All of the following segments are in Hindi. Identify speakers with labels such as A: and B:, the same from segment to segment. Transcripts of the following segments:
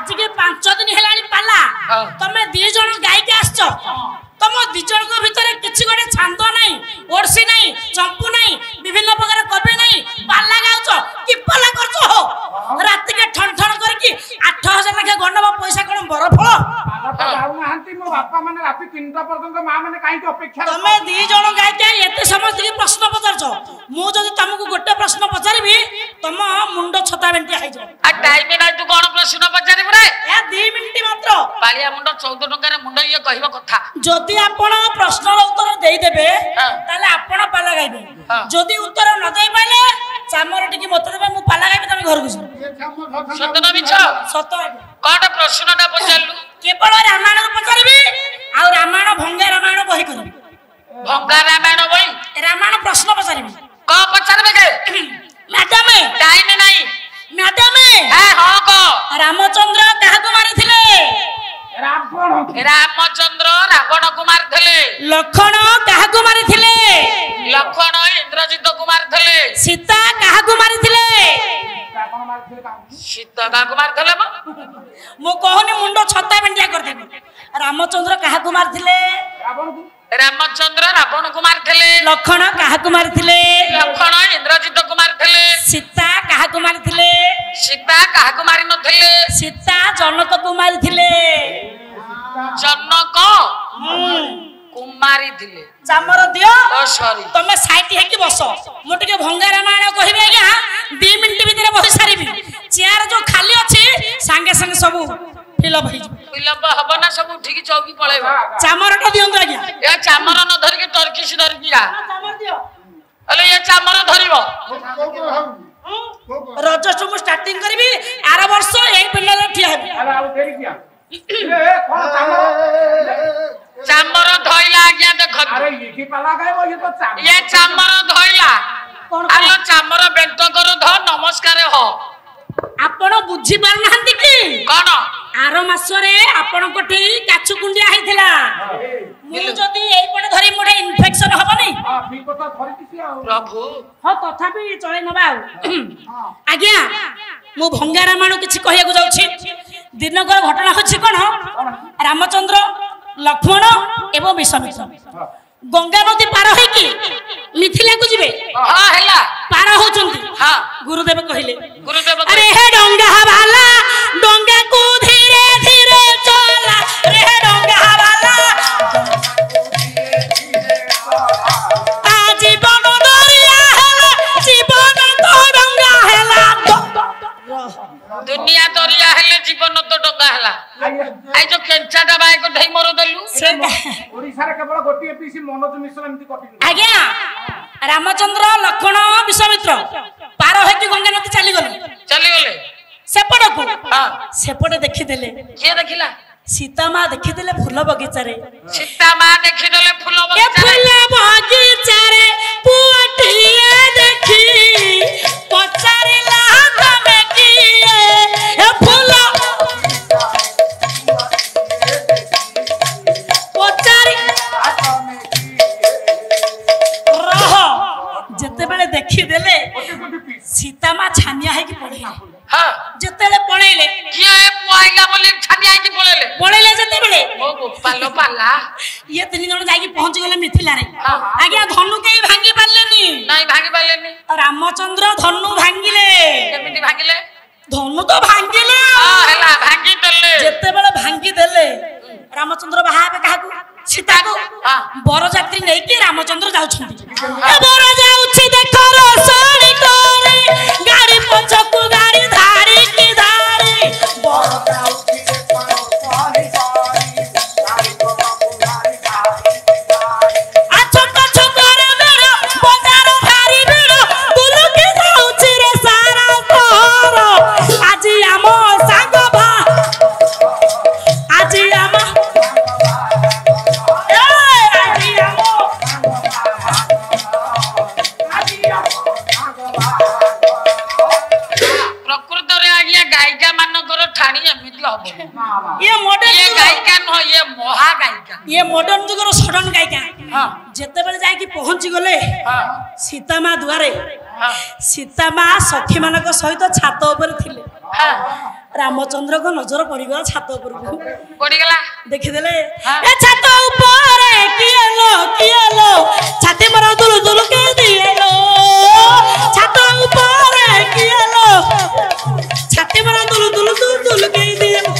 A: आज के 5 दिन हेलानी पाला तमे 2 जण गायके आछो तम 2 जण को भितरे किछि गोटे छांद नाही ओरसी नाही चंपू नाही विभिन्न प्रकार कवि नाही पाला गाउछो कि पाला करछो हो रात के ठन ठन करके 8000 लाख गणवा पैसा कोन बरफ
B: पाला तो गाउ नाहंती मो बापा माने राती 3टा पर्यंत मां माने काई के अपेक्षा
A: तमे 2 जण गायके एते समझ के प्रश्न पचारछो मु जदी तुमको गोटे प्रश्न पचारिबी तम मुंड छता बेंटी आइ जाओ
C: आ टाइम ना तू कोन प्रश्न पचारिबु रे
A: ए 2 मिनिट मात्र
C: पालिया मुंड 14 टका रे मुंड ये कहबो कथा
A: जदि आपण प्रश्नर उत्तर देई देबे ताले आपण पाला गाइबे जदि उत्तर न देई पाले चामर टिकी मत देबे मु पाला गाइबे तमे घर गुस
C: सतना मिछ
A: सत
C: कोन प्रश्नटा पचारलु
A: केवल रामायण पचारिबी आ रामायण भंगा रामायण बही करबी
C: भंगा रामायण बही
A: रामायण प्रश्न पचारिबी
C: को पचारबे के
A: मैडम
C: टाइम नाही
A: मैडम
C: हां को
A: रामचंद्र काहाको मारिथिले
C: रामचंद्र रावण को मारथिले
A: लखन काहाको मारिथिले
C: लखन इंद्रजित को मारथिले
A: सीता काहाको मारिथिले
C: सीता का को मारथिले
A: मु कहनी मुंड छता बेंडिया कर देबी रामचंद्र काहाको मारथिले
C: रामचंद्र रावण को मारथिले
A: लखन काहाको मारथिले
C: लखन इंद्रजित को मारथिले
A: सीता काहाको मारथिले
C: सीता काहा को मारि नथिले
A: सीता जनक को मारथिले
C: जनक कुमारी थिले
A: चामर दियो
C: ओ सॉरी
A: तमे साइट हे कि बस मु टिके भंगा रामायण कहिबे आज्ञा 2 मिनिट भीतर बहि सारिबी चेयर जो खाली अछि संगे संगे सब फिलअप होई
C: फिलअप हबो ना सब ठीक चौकी पळेबो
A: चामरटा दियंतु आज्ञा
C: ए चामर न धरि के टर्किश धरि जा
A: चामर दियो
C: अले ये चामर धरिबो
A: रजस्टर मु स्टार्टिंग करबी 8 वर्ष एई पिल्ला ठिया हेबी
B: अरे आउ देरी किया ए कोन
C: चामर धइला आज्ञा देख
B: अरे ये की पाला गायबो ये तो चामर
C: ये चामर धइला
A: कोन
C: आलो चामर बेंट कर ध नमस्कार हो
A: आपण बुझी पार नाहंती कि
C: कोन
A: आरो मासरे आपण कोठी काछु कुंडिया हैथिला मु जदी एई पडे धरि मोडे इन्फेक्शन हबनी
B: हां ठीक କଥା धरितिसी आ
C: प्रभु
A: हो तथापि चले नबा आज्ञा मु भंगा रामायण किछि कहिया को जाउछि दिनकर घटना होछि कोन रामचंद्र लक्ष्मण एवं विश्वामित्र गंगा नदी पार है कि मिथिला को जिबे
C: हां हैला
A: पार होचंती
C: हां
A: गुरुदेव कहिले
C: गुरुदेव
A: अरे हे डंगा वाला डंगा को धीरे धीरे चला रे हे डंगा वाला आ जीवन दरिया हैला जीवन तो डंगा हैला
C: दुनिया दरिया हेले जीवन तो डंगा हैला आई जो केंचाटा बाय को ढई मरो दलु
B: ओडिसा रे केवल गोटी पीसी मनोज मिश्र एमती कटिन
A: आज्ञा रामचंद्र लक्ष्मण विश्वामित्र पार है कि गंगा नदी चली गले सेपड़ को
C: हां
A: सेपड़ देखि देले
C: के देखिला
A: सीता मां देखि देले फूल बगीचा रे
C: सीता मां देखि देले फूल
A: बगीचा रे पुअटिया देखी पचारिला तमे किए ए फूल पचारि रह जते बेले देखि देले सीता मां छानिया है कि पड़े
C: हां
A: जतेले पळेले
C: किया ए पुआइला बोले छानिया की
A: पळेले जते बेले
C: ओ गोपालो पाला
A: ये 3 जण जाई पहुंच गेले मिथिला रे आज्ञा धनु केई भांगी पारलेनी
C: नहीं भांगी पालेनी
A: रामचंद्र धनु भांगिले
C: केमिति भांगिले
A: धनु तो भांगिले
C: हां हैला भांगी देले
A: जते बेले भांगी देले रामचंद्र बाहाबे काहाकू सीता को बरजात्री नै कि रामचंद्र जाउछंती ए बर जाउछि देखो रसणी तोरी गाड़ी पछकू गाड़ी धारी की धारी बर जाउछि देखो रसणी तोरी गाड़ी पछकू गाड़ी धारी की धारी आ छोट छोट रे बेड़ बाजार भारी बेड़ दुलु के जाउछि रे सारा तोर आज हम संग भा आज हम ये मॉडर्न
C: ये गायिका न ये महा गायिका
A: ये मॉडर्न जुगर सडन गायिका हां जेते बेले जाय कि पहुंची गले सीता मां दुआरे सीता मां सखी मानक सहित छात ऊपर थिले रामचंद्र को नजर पड़गला छात उपरको
C: पड़गला
A: देखिदेले ए छात ऊपर किए लो छाती मरा दुल दुल के दिएलो छात ऊपर किए लो छाती मरा दुल दुल के दिएलो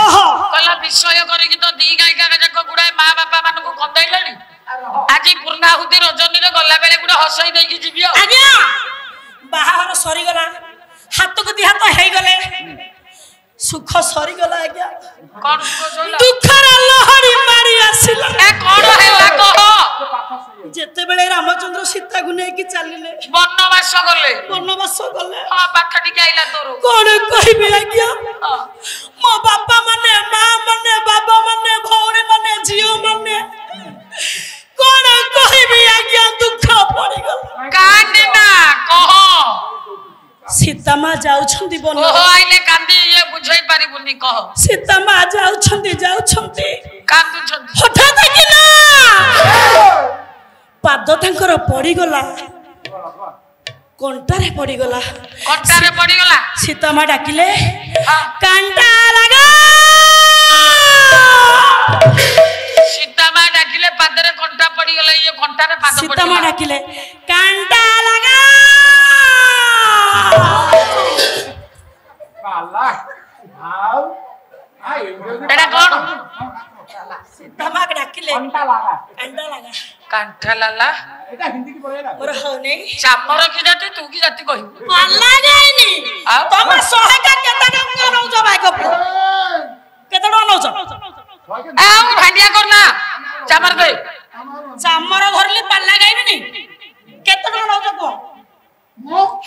A: ओहो
C: कला विषय करे कि तो दी गायिका जक गुडा मां बापा मान को कंदैलनी आज पूर्णाहुति रजनी रे गला बेले गुडा हसई देई कि जीवियो
A: आज्ञा बाहार सरी गला हाथ को दी हाथ हे गले सुख सरी गला आज्ञा
C: कोन सुख सोइला
A: दुखर लहरी मारी आसिला
C: ए कोन हेला कह
A: जेते बेले रामचंद्र सीता को नेकी चलिले
C: वनवास
A: गले
C: हां पाखटी के आइला तोरो
A: कोन कहबे आज्ञा मो बापा माने मां माने बाबा माने भौरी माने जियो माने कोन कहबे आज्ञा दुख पड़ी गला
C: कांदे ना कह
A: सीता मां जाउछंती बन
C: ओहो आइले कांदी ये बुझाई पारिबुनी कह
A: सीता मां जाउछंती
C: कांदु छंती
A: हठात कि ना पाद तांकर पड़ी गला कंटारे पड़ी गला सीता मां डाकिले कांटा लगा
C: सीता मां डाकिले पादरे कंटा पड़ी गला ये कंटा रे पाद पड़ी
A: सीता मां डाकिले कांटा लगा
B: पाला आओ
C: एडा कोन
A: सीता मां डाकिले
C: कांटा लाला
B: एटा हिंदी की बोलेला
A: मोर होने
C: चामर की जाति तू की जाति कहि
A: पाला जाईनी तुम सोहे का केता टका नौ जो भाई कप केता टका नौ जो
C: आ भांडिया करना चामर दे
A: चामर धरली पाला गाइबनी केता टका नौ जो को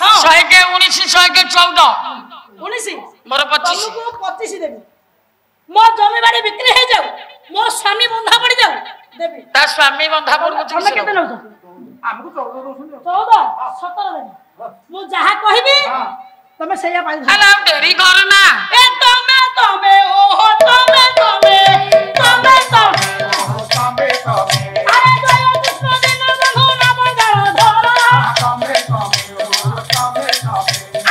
C: हां 100 के 19 100 के 14
A: 19
C: मोर 25
A: तुमको 25 देबी मो जमी बाड़ी बिक्री हे जाऊ मो स्वामी बंधा पड़ जाऊ देबी
C: ता स्वामी बंधा पड़
A: तुम केते नौ जो
B: हमको 14 दोसन
A: 14 17 देबी मु जहा कहबी तमे सैया पाई
C: हला डेरी करना
A: ए तमे ओहो तमे अरे जय कृष्ण दिन बंधु नाम गण धरा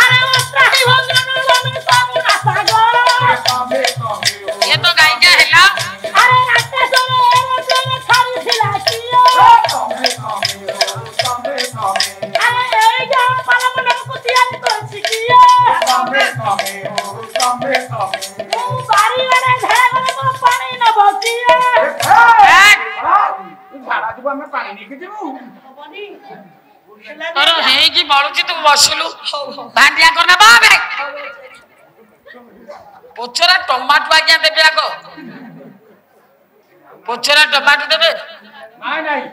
A: अरे उत्राही भंजन मन सामना सागर
C: ये तो गायिका हैला
A: अरे नाट्य सोरे एरोप्लेन छाड़ी थिला कियो अरे ए जा पालमन कुतिया तो सिकियो ओ बारी वाले झेगले को पानी न बसियो
B: झाड़ा जब हमें पानी नहीं खींचू
C: अरे हे की बाळुची तू बसलु भांडिया करना बाबे पोचरा टमाटो आज्ञा देबे आको पोचरा टमाटो देबे
B: नहीं